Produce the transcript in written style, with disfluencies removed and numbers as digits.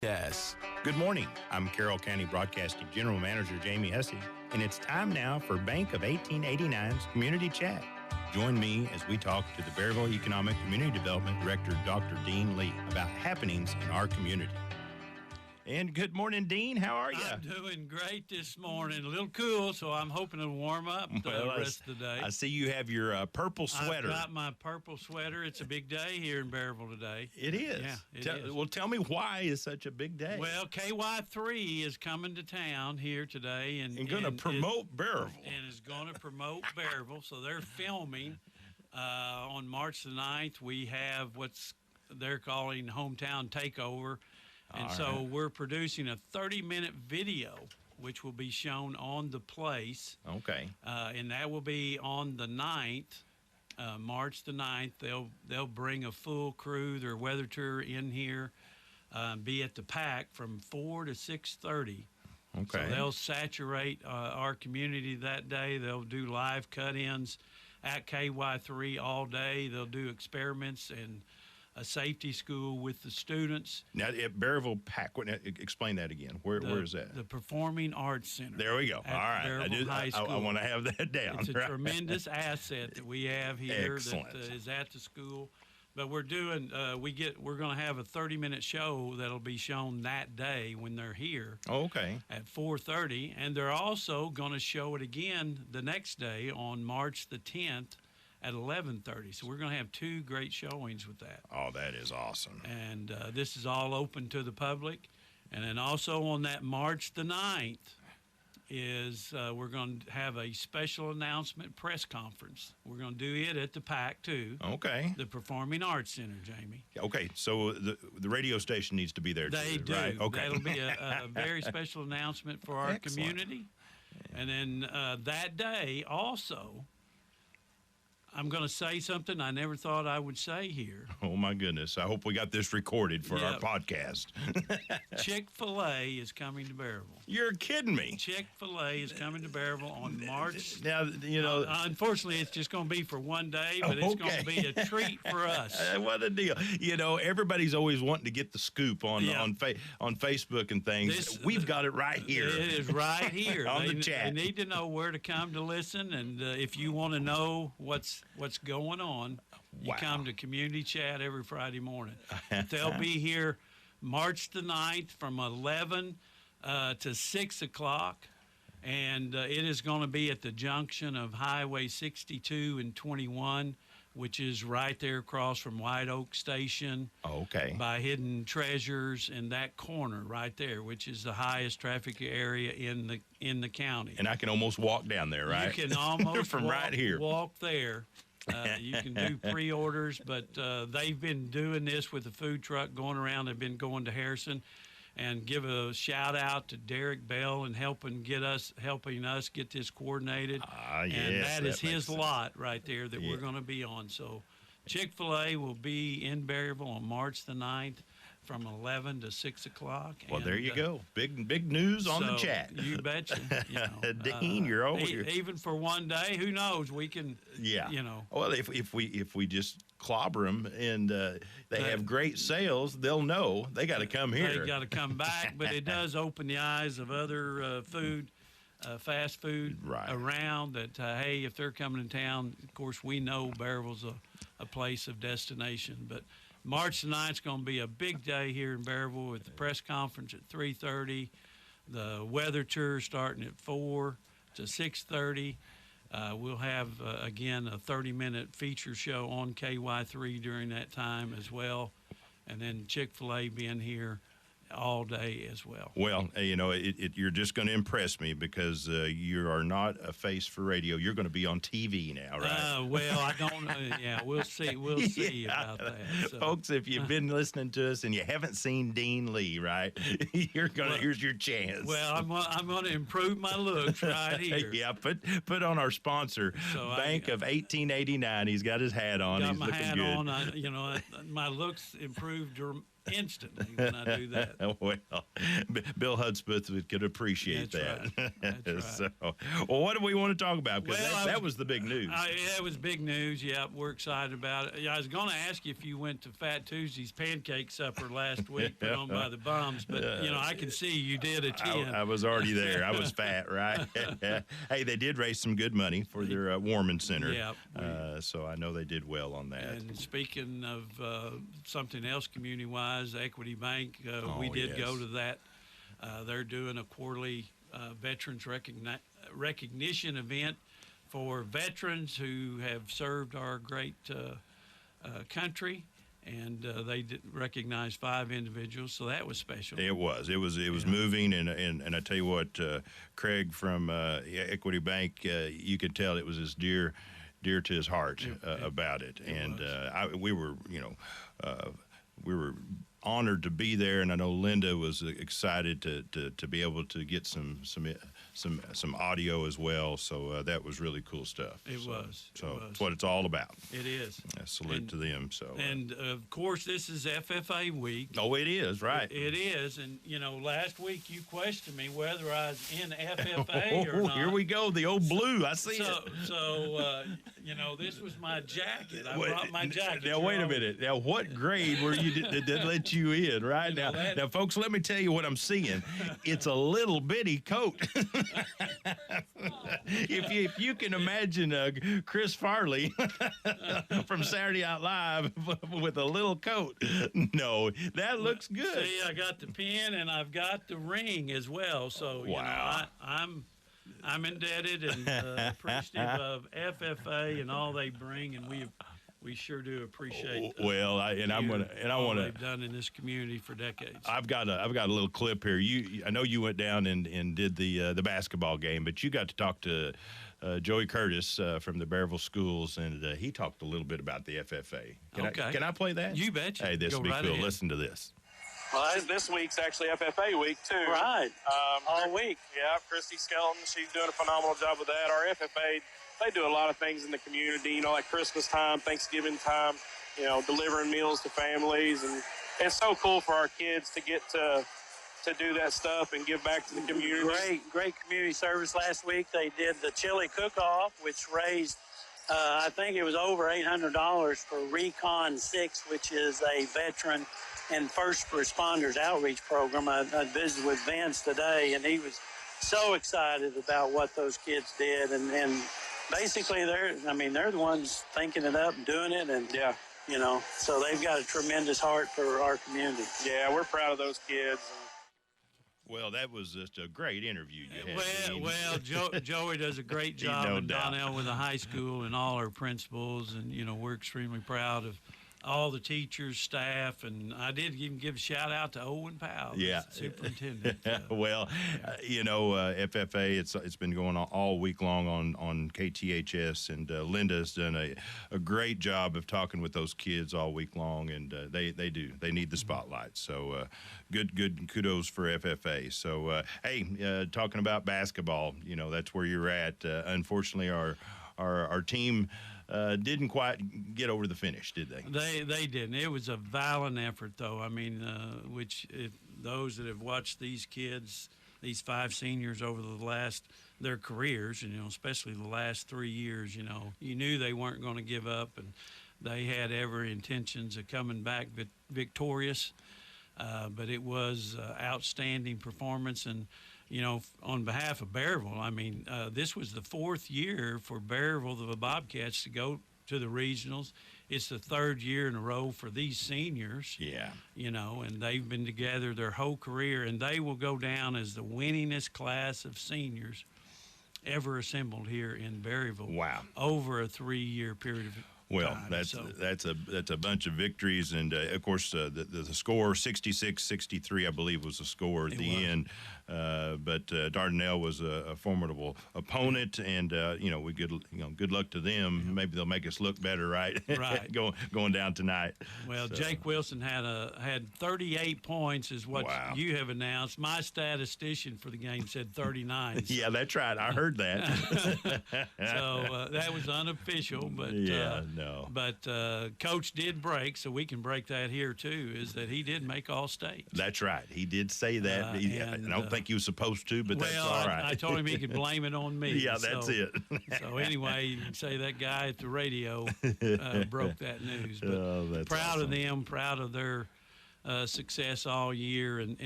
Yes. Good morning. I'm Carroll County Broadcasting General Manager Jamie Hussey, and it's time now for Bank of 1889's Community Chat. Join me as we talk to the Berryville Economic Community Development Director, Dr. Dean Lee, about happenings in our community. And good morning, Dean. How are you? I'm doing great this morning. A little cool, so I'm hoping it'll warm up the rest of the day. I see you have your purple sweater. I've got my purple sweater. It's a big day here in Berryville today. It is. Yeah, it is. Well, tell me why is such a big day? Well, KY3 is coming to town here today. And going to promote Berryville. And is going to promote Berryville. So they're filming on March the 9th. We have what's they're calling Hometown Takeover. And so we're producing a 30-minute video, which will be shown on the place. Okay. And that will be on the 9th, March the 9th. They'll bring a full crew, their weather tour in here, be at the PAC from 4 to 6:30. Okay. So they'll saturate our community that day. They'll do live cut-ins at KY3 all day. They'll do experiments and a safety school with the students. Now, at Berryville PAC, explain that again. Where is that? The Performing Arts Center. There we go. All right. I want to have that down. It's a tremendous asset that we have here. Excellent. That is at the school. But we're doing, we're going to have a 30-minute show that'll be shown that day when they're here. Oh, okay. At 4:30, and they're also going to show it again the next day on March the 10th. At 11:30, so we're going to have two great showings with that. Oh, that is awesome. And this is all open to the public. And then also on that March the 9th is we're going to have a special announcement press conference. We're going to do it at the PAC, too. Okay. The Performing Arts Center, Jamie. Okay, so the radio station needs to be there, they too, do. right? Okay. That'll be a very special announcement for our community. And then that day also, I'm going to say something I never thought I would say here. Oh, my goodness. I hope we got this recorded for our podcast. Chick-fil-A is coming to Berryville. You're kidding me. Chick-fil-A is coming to Berryville on March. Now, you know. Unfortunately, it's just going to be for one day, but it's going to be a treat for us. What a deal. You know, everybody's always wanting to get the scoop on Facebook and things. We've got it right here. It is right here. On the chat. They need to know where to come to listen, and if you want to know what's going on, you come to Community Chat every Friday morning. They'll be here March the 9th from 11 to 6 o'clock, and it is going to be at the junction of Highway 62 and 21, which is right there across from White Oak Station. Okay. By Hidden Treasures in that corner right there, which is the highest traffic area in the county. And I can almost walk down there, right? You can almost from right here. Walk there. You can do pre-orders, but they've been doing this with the food truck going around. They've been going to Harrison, and give a shout out to Derek Bell and helping us get this coordinated. Yes, and that is his lot right there that we're going to be on. So Chick-fil-A will be in Berryville on March the 9th from 11 to 6 o'clock. Well, there you go. Big news on the chat. You betcha. Dean, you're over here. Even for one day, who knows? We can, Well, if we just clobber them and they have great sales, they'll know they got to come here. They got to come back, but it does open the eyes of other fast food around that, hey, if they're coming to town, of course, we know Berryville's a place of destination, but March the 9th is going to be a big day here in Berryville with the press conference at 3:30, the weather tour starting at 4 to 6:30. We'll have, again, a 30-minute feature show on KY3 during that time as well, and then Chick-fil-A being here all day as well. Well, you're just going to impress me because you are not a face for radio. You're going to be on TV now, right? Well, I don't know. Yeah, we'll see. We'll see about that. So. Folks, if you've been listening to us and you haven't seen Dean Lee, right, here's your chance. Well, I'm going to improve my looks right here. Yeah, put on our sponsor, Bank of 1889. He's got his hat on. Got He's my looking hat good. on. My looks improved instantly when I do that. Well, Bill Hudspeth could appreciate That's that. Right. That's right. So, well, what do we want to talk about? Because that was the big news. Yeah, it was big news. Yeah, we're excited about it. Yeah, I was going to ask you if you went to Fat Tuesday's pancake supper last week put on by the Bums, but, I can see you did attend. I was already there. I was fat, right? Hey, they did raise some good money for their Warman Center. Yeah. So I know they did well on that. And speaking of something else community-wise, Equity Bank, we did go to that. They're doing a quarterly veterans recognition event for veterans who have served our great country, and they recognized 5 individuals, so that was special. It was moving, and I tell you what, Craig from Equity Bank, you could tell it was as dear to his heart about it, and we were honored to be there, and I know Linda was excited to be able to get some audio as well. So that was really cool stuff. It was. It's what it's all about. It is. Salute to them. So and of course, this is FFA week. Oh, it is, right? It is, and last week you questioned me whether I was in FFA or not. Here we go, the old blue. I see it. So this was my jacket. I brought my jacket. Now wait a minute. Now what grade were you did let you in? Right now, folks, let me tell you what I'm seeing. It's a little bitty coat. If you can imagine Chris Farley from Saturday Night Live with a little coat, no, that looks good. See, I got the pin and I've got the ring as well. So wow. I'm indebted and appreciative of FFA and all they bring, and we sure do appreciate. I want to. They've done in this community for decades. I've got a little clip here. I know you went down and did the basketball game, but you got to talk to Joey Curtis from the Berryville schools, and he talked a little bit about the FFA. Can I play that? You betcha. Hey, this will be right cool. ahead. Listen to this. Well, this week's actually FFA week, too. Right. All week. Yeah, Christy Skelton, she's doing a phenomenal job with that. Our FFA, they do a lot of things in the community, like Christmas time, Thanksgiving time, delivering meals to families. And it's so cool for our kids to get to do that stuff and give back to the community. Great community service last week. They did the chili cook-off, which raised, I think it was over $800 for Recon 6, which is a veteran and first responders outreach program. I visited with Vince today, and he was so excited about what those kids did. And basically, they're the ones thinking it up and doing it. And, so they've got a tremendous heart for our community. Yeah, we're proud of those kids. Well, that was just a great interview you had. Well, Joey does a great job in Donnell with the high school and all our principals, and we're extremely proud of all the teachers, staff, and I did even give a shout out to Owen Powell, the superintendent. FFA, it's been going on all week long on KTHS, and Linda's done a great job of talking with those kids all week long, and they need the spotlight. So good kudos for FFA. So talking about basketball, that's where you're at. Unfortunately, our team didn't quite get over the finish, did they? They didn't. It was a valiant effort, though. I mean, which if those that have watched these kids, these 5 seniors over their careers, especially the last 3 years, you knew they weren't going to give up, and they had every intentions of coming back victorious. But it was outstanding performance, and on behalf of Berryville, this was the 4th year for Berryville, the Bobcats, to go to the regionals. It's the 3rd year in a row for these seniors. Yeah. And they've been together their whole career, and they will go down as the winningest class of seniors ever assembled here in Berryville. Wow. Over a 3-year period of Well, time. that's a bunch of victories, and of course the score 66-63, I believe, was the score at the end. But Dardanelle was a formidable opponent, and we good luck to them. Yeah. Maybe they'll make us look better, right? Right. going down tonight. Well, so. Jake Wilson had 38 points, is what you have announced. My statistician for the game said 39. Yeah, that's right. I heard that. So that was unofficial, but yeah. No. But Coach did break, so we can break that here too. Is that he did make All-State? That's right. He did say that. I don't think he was supposed to, but that's all right. I told him he could blame it on me. Yeah, that's it. So anyway, you can say that guy at the radio broke that news. But that's proud awesome. of them, proud of their success all year, and